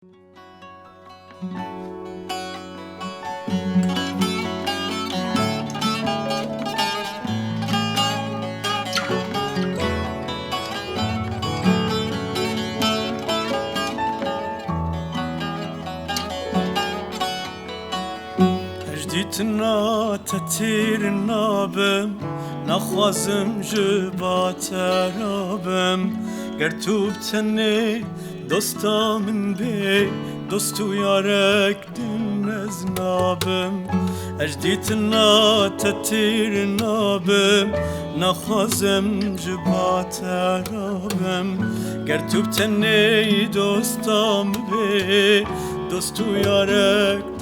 هجديتنا تتير نابم نخوازم جبات رابم گرتوب تنی دوستا من بی دوستو یارک دن از نابم هجديتنا تتير نابم نخوازم جبات رابم گرتوب تنی دوستا من بی دوستو یارک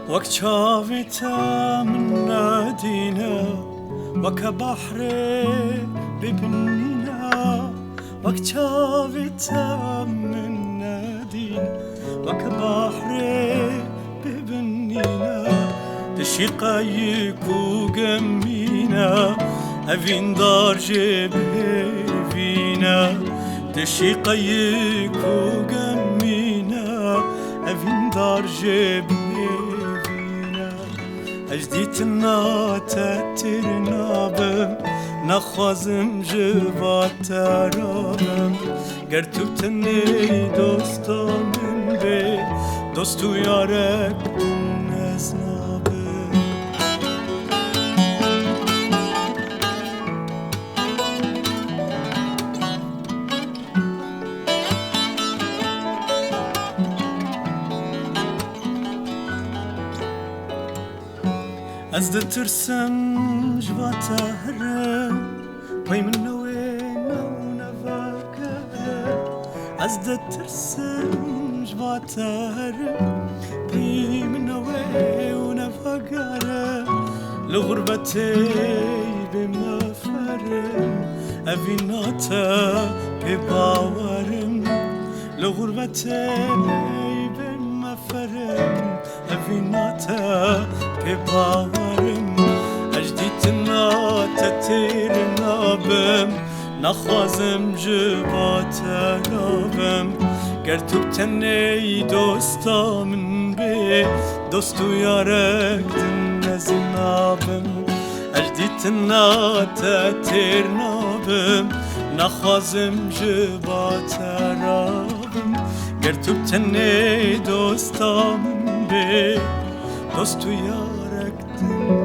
وك شافتا من نادينا وك بحر ببنينا وك شافتا من نادينا وك بحر ببنينا تشيقايك وقمينا أفين دار جبهينا تشيقايك وقمينا أفين دار جبهينا هجديتنا تتر نابم نخوازم جبات رابم گرتوب تنی دوستا من بی دوستو یارک دن از نابم از ده ترسم جوات هرم پای من نوین و نفاکرم از ده ترسم جوات هرم پای من نوین و نفاکرم لغربتی بمفرم اویناتا بباورم لغربتی بمفرم اویناتا بباورم هجديتنا تتير نابم نخوازم جبات رابم گرتوب تنی دوستا من بی دوستو یارک دن از نابم هجديتنا تتير نابم نخوازم جبات رابم گرتوب تنی دوستا من بی دوستو یارک دن